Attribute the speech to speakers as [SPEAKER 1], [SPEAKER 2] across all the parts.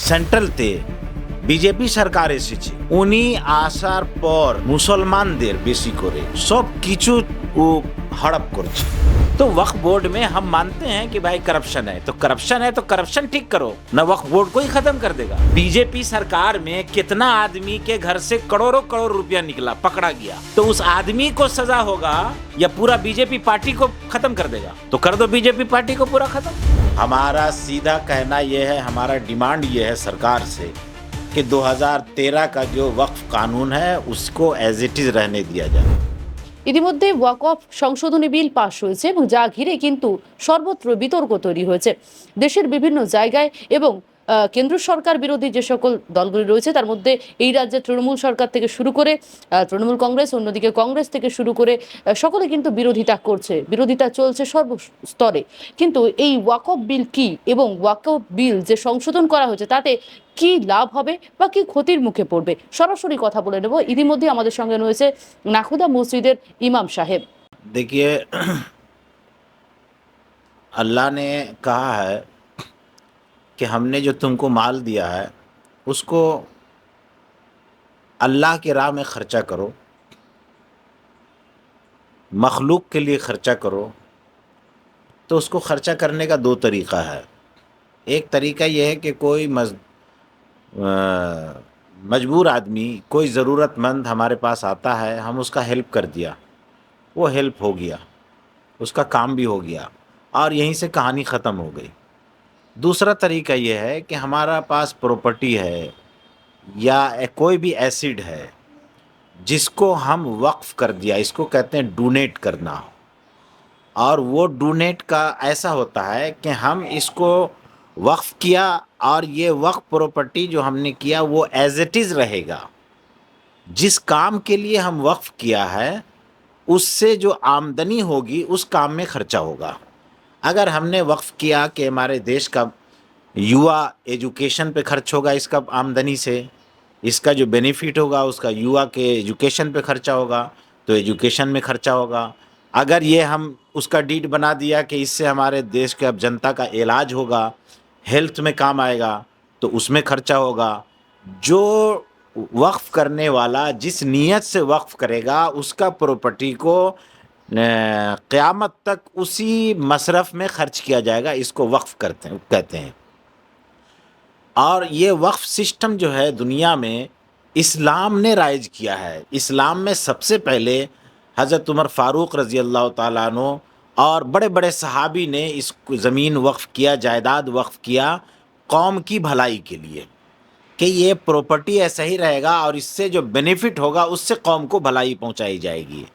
[SPEAKER 1] সেন্ট্রালতে BJP সরকার এসেছে, উনি আসার পর মুসলমানদের বেশি করে সব কিছু ও हड़प করছে। तो वक्फ बोर्ड में हम मानते हैं कि भाई करप्शन है, तो करप्शन ठीक करो ना, वक्फ बोर्ड को ही खत्म कर देगा। बीजेपी सरकार में कितना आदमी के घर से करोड़ों करोड़ रुपया निकला, पकड़ा गया, तो उस आदमी को सजा होगा या पूरा बीजेपी पार्टी को खत्म कर देगा? तो कर दो बीजेपी पार्टी को पूरा खत्म। हमारा सीधा कहना यह है, हमारा डिमांड यह है सरकार से कि 2013 का जो वक्फ कानून है उसको एज इट इज रहने दिया जाए।
[SPEAKER 2] ইতিমধ্যে ওয়াকফ সংশোধনী বিল পাশ হয়েছে এবং যা ঘিরে কিন্তু সর্বত্র বিতর্ক তৈরি হয়েছে দেশের বিভিন্ন জায়গায় এবং কেন্দ্র সরকার বিরোধী যে সকল দলগুলি রয়েছে তার মধ্যে এই রাজ্যে তৃণমূল সরকার থেকে শুরু করে তৃণমূল কংগ্রেস, অন্যদিকে কংগ্রেস থেকে শুরু করে সকলে কিন্তু বিরোধিতা চলছে সর্বস্তরে। কিন্তু এই ওয়াকফ বিল কি এবং ওয়াকফ বিল যে সংশোধন করা হয়েছে তাতে কি লাভ হবে বা কি ক্ষতির মুখে পড়বে, সরাসরি কথা বলে নেব। ইতিমধ্যে আমাদের সঙ্গে রয়েছে নাখোদা মসজিদের ইমাম সাহেব।
[SPEAKER 1] देखिए, अल्लाह ने कहा है कि हमने जो तुमको माल दिया है उसको अल्लाह की राह में खर्चा करो, मखलूक के लिए खर्चा करो। तो उसको खर्चा करने का दो तरीक़ा है। एक तरीक़ा यह है कि कोई मजबूर आदमी, कोई ज़रूरतमंद हमारे पास आता है, हम उसका हेल्प कर दिया, वो हेल्प हो गया, उसका काम भी हो गया और यहीं से कहानी ख़त्म हो गई। दूसरा तरीका यह है कि हमारा पास प्रॉपर्टी है या कोई भी एसिड है जिसको हम वक्फ कर दिया, इसको कहते हैं डोनेट करना। और वो डोनेट का ऐसा होता है कि हम इसको वक्फ किया और ये वक्फ प्रॉपर्टी जो हमने किया वो एज इट इज़ रहेगा। जिस काम के लिए हम वक्फ किया है उससे जो आमदनी होगी उस काम में खर्चा होगा। अगर हमने वक्फ किया कि हमारे देश का युवा एजुकेशन पे खर्च होगा, इसका आमदनी से इसका जो बेनिफिट होगा उसका युवा के एजुकेशन पे खर्चा होगा, तो एजुकेशन में खर्चा होगा। अगर ये हम उसका डीड बना दिया कि इससे हमारे देश के अब जनता का इलाज होगा, हेल्थ में काम आएगा, तो उसमें खर्चा होगा। जो वक्फ करने वाला जिस नीयत से वक्फ करेगा उसका प्रॉपर्टी को क़यामत तक उसी मसरफ़ में खर्च किया जाएगा, इसको वक्फ कहते हैं। और ये वक्फ सिस्टम जो है दुनिया में इस्लाम ने राइज किया है। इस्लाम में सबसे पहले हज़रत उमर फ़ारूक रज़ी अल्लाह तआला अन्हु और बड़े बड़े सहाबी ने इस ज़मीन वक्फ किया, जायदाद वक्फ किया कौम की भलाई के लिए कि ये प्रॉपर्टी ऐसा ही रहेगा और इससे जो बेनिफिट होगा उससे कौम को भलाई पहुंचाई जाएगी।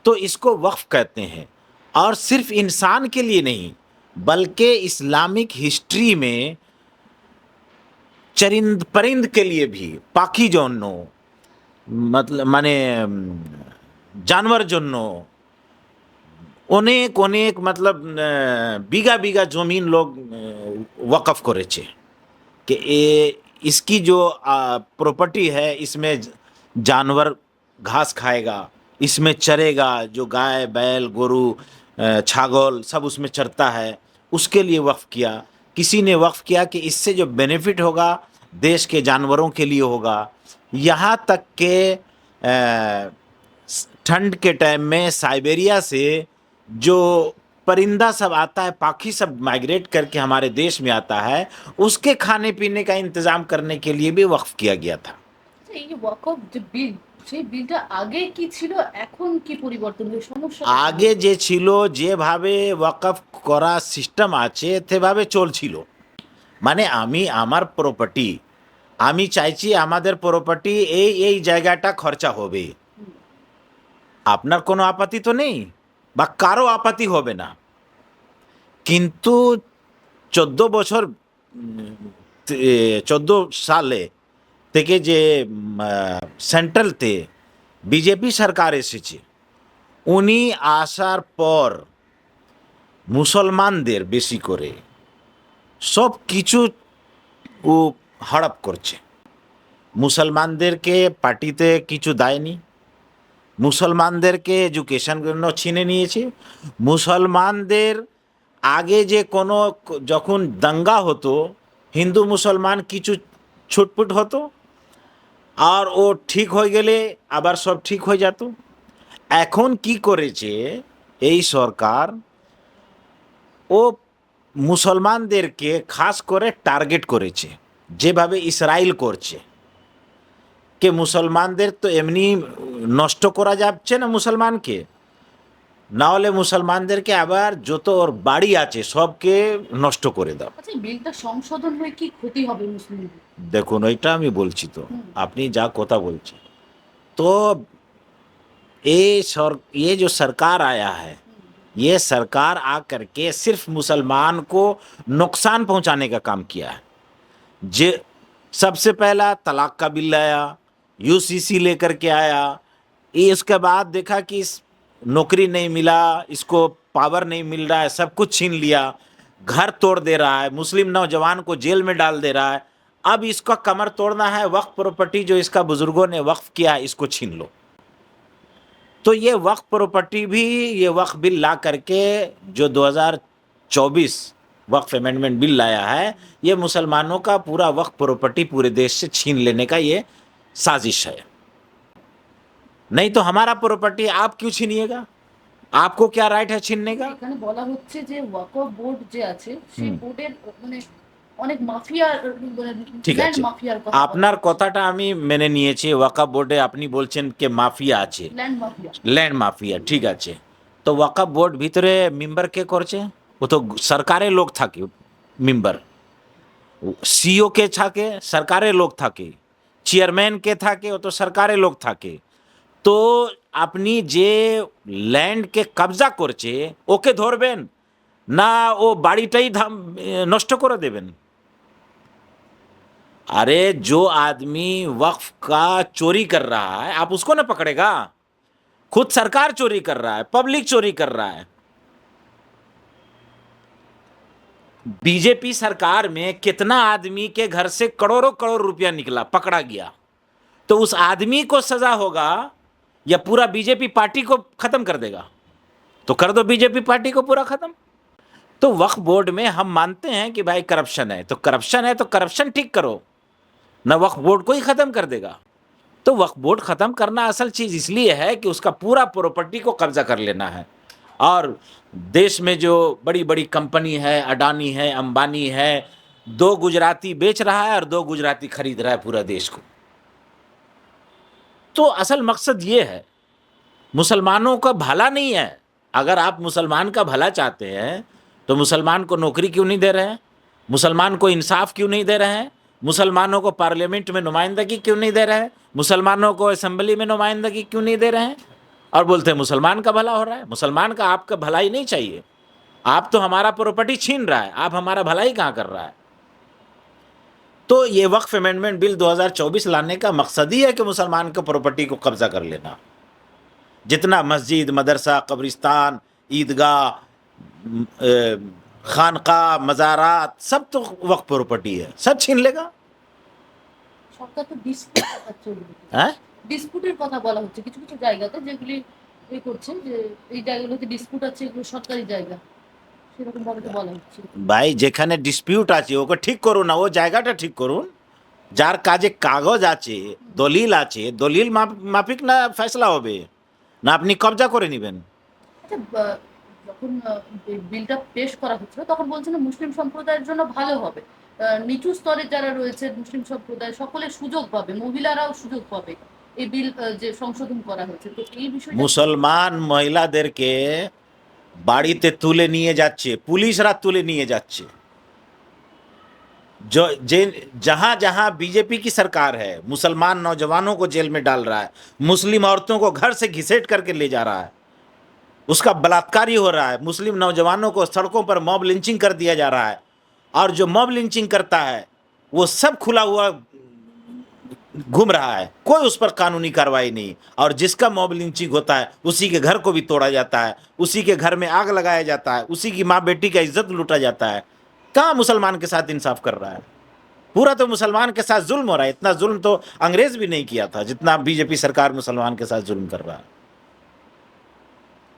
[SPEAKER 1] तो इसको वक्फ कहते हैं। और सिर्फ इंसान के लिए नहीं बल्कि इस्लामिक हिस्ट्री में चरिंद परिंद के लिए भी, पाखी जन्नो मतलब माने जानवर जन्नो অনেক অনেক मतलब बीघा बीघा ज़मीन लोग वक़फ़ करेছে कि इसकी जो प्रॉपर्टी है इसमें जानवर घास खाएगा, इसमें चरेगा, जो गाय बैल गोरू छागल सब उसमें चरता है, उसके लिए वक्फ किया। किसी ने वक्फ किया कि इससे जो बेनिफिट होगा देश के जानवरों के लिए होगा। यहाँ तक के ठंड के टाइम में साइबेरिया से जो परिंदा सब आता है, पाखी सब माइग्रेट करके हमारे देश में आता है, उसके खाने पीने का इंतज़ाम करने के लिए भी वक्फ किया गया था।
[SPEAKER 2] এই ওয়াকফ যে বিল, সেই বিলটা আগে কি ছিল, এখন কি পরিবর্তন হয়েছে, সমস্যা
[SPEAKER 1] আগে যে ছিল যেভাবে ওয়াকফ করা সিস্টেম আছে সেভাবে চলছিল। মানে আমি আমার প্রপার্টি, আমি চাইছি আমাদের প্রপার্টি এই জায়গাটা খরচা হবে, আপনার কোনো আপত্তি তো নেই বা কারো আপত্তি হবে না। কিন্তু 14 সালে থেকে যে সেন্ট্রালতে বিজেপি সরকার এসেছে, উনি আসার পর মুসলমানদের বেশি করে সব কিছু ও হড়প করছে। মুসলমানদেরকে পার্টিতে কিছু দেয়নি, মুসলমানদেরকে এডুকেশন জন্য ছিনে নিয়েছে। মুসলমানদের আগে যে কোনো যখন দাঙ্গা হতো হিন্দু মুসলমান কিছু ছুটপুট হতো আর ও ঠিক হয়ে গেলে আবার সব ঠিক হয়ে যেত। এখন কি করেছে এই সরকার, ও মুসলমানদেরকে খাস করে টার্গেট করেছে, যেভাবে ইসরায়েল করছে। কে মুসলমানদের তো এমনি নষ্ট করা যাচ্ছে না মুসলমানকে, না হলে মুসলমানদেরকে আবার যত ওর বাড়ি আছে সবকে নষ্ট করে দাও।
[SPEAKER 2] আচ্ছা, বিলটা সংশোধন হয়ে কি ক্ষতি হবে মুসলিমদের?
[SPEAKER 1] দেখুন ওইটা আমি বলছি তো, আপনি যা কথা বলছেন তো ये जो सरकार आया है, ये सरकार आ करके सिर्फ मुसलमान को नुकसान पहुंचाने का काम किया है। जे सबसे पहला तलाक का बिल लाया, यूसीसी लेकर के आया, ये इसके बाद देखा कि नौकरी नहीं मिला, इसको पावर नहीं मिल रहा है, सब कुछ छीन लिया, घर तोड़ दे रहा है, मुस्लिम नौजवान को जेल में डाल दे रहा है। अब इसका कमर तोड़ना है, वक्फ प्रॉपर्टी जो इसका बुजुर्गों ने वक्फ किया है इसको छीन लो। तो ये वक्फ प्रॉपर्टी भी, ये वक्फ बिल ला करके जो 2024 वक्फ अमेंडमेंट बिल लाया है, ये मुसलमानों का पूरा वक्फ प्रॉपर्टी पूरे देश से छीन लेने का ये साजिश है। नहीं तो हमारा प्रॉपर्टी आप क्यों छीनिएगा? आपको क्या राइट है छीनने का?
[SPEAKER 2] এখানে বলা হচ্ছে যে ওয়াকফ বোর্ড যে আছে সেই বোর্ডের মানে অনেক মাফিয়ার মানে
[SPEAKER 1] ঠিক
[SPEAKER 2] ল্যান্ড
[SPEAKER 1] আছে,
[SPEAKER 2] মাফিয়ার কথা
[SPEAKER 1] আপনার কথাটা আমি মেনে নিয়েছি। ওয়াকফ বোর্ডে আপনি বলছেন কে মাফিয়া আছে,
[SPEAKER 2] ল্যান্ড মাফিয়া।
[SPEAKER 1] ল্যান্ড মাফিয়া, ঠিক আছে। তো ওয়াকফ বোর্ড ভিতরে মেম্বার কে করছে? ও তো সরকারের লোক থাকে মেম্বার, সিও কে থাকে সরকারের লোক থাকে, চেয়ারম্যান কে থাকে ও তো সরকারের লোক থাকে। তো আপনি যে ল্যান্ডকে কবজা করছে ওকে ধরবেন না ও বাড়িটাই নষ্ট করে দেবেন? अरे जो आदमी वक्फ का चोरी कर रहा है आप उसको ना पकड़ेगा? खुद सरकार चोरी कर रहा है, पब्लिक चोरी कर रहा है। बीजेपी सरकार में कितना आदमी के घर से करोड़ों करोड़ रुपया निकला, पकड़ा गया, तो उस आदमी को सजा होगा या पूरा बीजेपी पार्टी को खत्म कर देगा? तो कर दो बीजेपी पार्टी को पूरा खत्म। तो वक्फ बोर्ड में हम मानते हैं कि भाई करप्शन है, तो करप्शन है तो करप्शन ठीक करो, ना वक्फ बोर्ड को ही खत्म कर देगा। तो वक्फ बोर्ड खत्म करना असल चीज इसलिए है कि उसका पूरा प्रॉपर्टी को कब्जा कर लेना है। और देश में जो बड़ी बड़ी कंपनी है, अडानी है, अंबानी है, 2 गुजराती बेच रहा है और 2 गुजराती खरीद रहा है पूरा देश को। तो असल मकसद ये है, मुसलमानों का भला नहीं है। अगर आप मुसलमान का भला चाहते हैं तो मुसलमान को नौकरी क्यों नहीं दे रहे हैं? मुसलमान को इंसाफ क्यों नहीं दे रहे हैं? मुसलमानों को पार्लियामेंट में नुमाइंदगी क्यों नहीं दे रहे हैं? मुसलमानों को असेंबली में नुमाइंदगी क्यों नहीं दे रहे हैं? और बोलते हैं मुसलमान का भला हो रहा है। मुसलमान का आपका भलाई नहीं चाहिए, आप तो हमारा प्रॉपर्टी छीन रहा है, आप हमारा भलाई कहाँ कर रहा है? तो ये वक्फ अमेंडमेंट बिल 2024 लाने का मकसद ही है कि मुसलमान के प्रॉपर्टी को कब्जा कर लेना। जितना मस्जिद, मदरसा, कब्रिस्तान, ईदगाह, खानका, मज़ारात, सब तो वक्फ प्रॉपर्टी है, सब छीन लेगा।
[SPEAKER 2] সরকার তো ডিসপুট চলবে,
[SPEAKER 1] হ্যাঁ,
[SPEAKER 2] ডিসপুটের কথা বলা হচ্ছে কিছু কিছু জায়গাতে, যেগুলি এই করছে যে এই জায়গাগুলোতে ডিসপুট আছে, এগুলো সরকারি জায়গা, সেরকম ভাবে তো বলা হচ্ছে।
[SPEAKER 1] ভাই যেখানে ডিসপিউট আছে ওকে ঠিক করুন না, ও জায়গাটা ঠিক করুন। যার কাজে কাগজ আছে, দলিল আছে, দলিল মাফিক না ফয়সলা হবে, না আপনি কবজা করে নেবেন।
[SPEAKER 2] আচ্ছা, যখন এই বিলটা পেশ করা হচ্ছিল তখন বলছেন মুসলিম সম্প্রদায়ের জন্য ভালো হবে, নিচু স্তরে যারা রয়েছে মুসলিম সম্প্রদায় সকলে সুযোগ পাবে, মহিলারাও সুযোগ পাবে এই বিল যে সংশোধন করা হয়েছে। তো এই বিষয়ে
[SPEAKER 1] মুসলমান মহিলাদেরকে বাড়িতে তুলে নিয়ে যাচ্ছে, পুলিশরা তুলে নিয়ে যাচ্ছে। जो जहां जहां बीजेपी की सरकार है, मुसलमान नौजवानों को जेल में डाल रहा है, मुस्लिम औरतों को घर से घिसेट करके ले जा रहा है, उसका बलात्कार ही हो रहा है, मुस्लिम नौजवानों को सड़कों पर मॉब लिंचिंग कर दिया जा रहा है। और जो मॉब लिंचिंग करता है वो सब खुला हुआ घूम रहा है, कोई उस पर कानूनी कार्रवाई नहीं। और जिसका मॉब लिंचिंग होता है उसी के घर को भी तोड़ा जाता है, उसी के घर में आग लगाया जाता है, उसी की माँ बेटी का इज्जत लूटा जाता है। कहाँ मुसलमान के साथ इंसाफ कर रहा है? पूरा तो मुसलमान के साथ जुल्म हो रहा है। इतना जुल्म तो अंग्रेज भी नहीं किया था जितना बीजेपी सरकार मुसलमान के साथ जुल्म कर रहा है।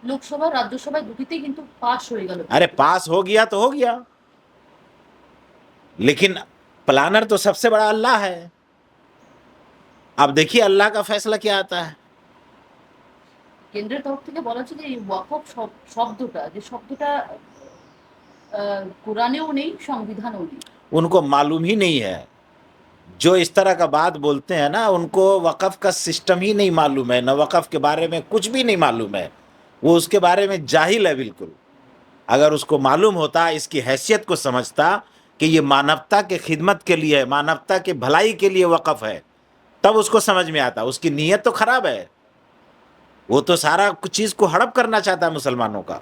[SPEAKER 2] লোকসভা রাজ্যসভায় দুটিতেই কিন্তু পাস হয়ে গেল।
[SPEAKER 1] अरे पास हो गया तो हो गया, लेकिन प्लानर तो सबसे बड़ा अल्लाह है। अब देखिए अल्लाह का फैसला क्या आता है।
[SPEAKER 2] কেন্দ্রের তরফ থেকে বলা হচ্ছে যে এই ওয়াকফ শব্দটা কোরআনেও নেই, সংবিধানেও নেই।
[SPEAKER 1] उनको मालूम ही नहीं है। जो इस तरह का बात बोलते हैं ना, उनको वक़फ़ का सिस्टम ही नहीं मालूम है, न वक़फ़ के बारे में कुछ भी नहीं मालूम है। वो उसके बारे में जाहिल है बिल्कुल। अगर उसको मालूम होता, इसकी हैसियत को समझता कि ये मानवता के खिदमत के लिए है, मानवता के भलाई के लिए वक़फ़ है, तब उसको समझ में आता। उसकी नीयत तो खराब है। वो तो सारा कुछ चीज़ को हड़प करना चाहता है मुसलमानों का,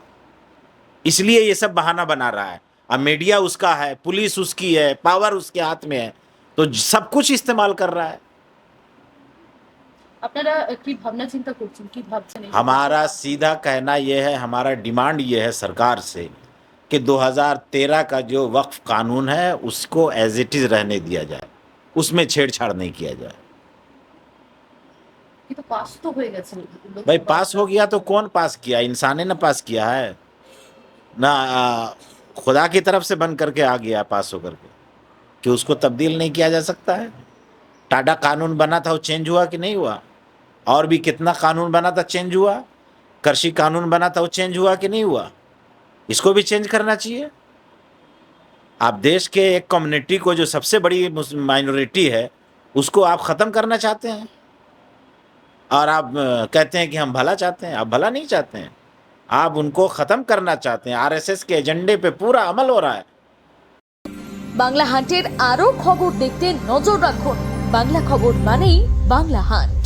[SPEAKER 1] इसलिए ये सब बहाना बना रहा है। अब मीडिया उसका है, पुलिस उसकी है, पावर उसके हाथ में है, तो सब कुछ इस्तेमाल कर रहा है।
[SPEAKER 2] আপনারা কি ভাবনা চিন্তা করছেন, কি ভাবছেন? এই
[SPEAKER 1] हमारा सीधा कहना यह है, हमारा डिमांड ये है सरकार से कि 2013 का जो वक्फ कानून है उसको एज इट इज़ रहने दिया जाए, उसमें छेड़छाड़ नहीं किया जाए।
[SPEAKER 2] কিন্তু পাস তো হয়ে গেছে।
[SPEAKER 1] भाई पास हो गया तो कौन पास किया? इंसान ने पास किया है ना, खुदा की तरफ से बन करके आ गया पास होकर के, कि उसको तब्दील नहीं किया जा सकता है। टाडा कानून बना था, वो चेंज हुआ कि नहीं हुआ? और भी कितना कानून बना था, चेंज हुआ। कृषि कानून बना था, वो चेंज हुआ कि नहीं हुआ? इसको भी चेंज करना चाहिए। आप देश के एक कम्युनिटी को, जो सबसे बड़ी माइनॉरिटी है, उसको आप ख़त्म करना चाहते हैं, और आप कहते हैं कि हम भला चाहते हैं। आप भला नहीं चाहते हैं, आप उनको ख़त्म करना चाहते हैं। आरएसएस के एजेंडे पे पूरा अमल हो रहा है।
[SPEAKER 3] বাংলা হান্টের আরও খবর দেখতে নজর রাখুন। বাংলা খবর মানেই বাংলা হান্ট।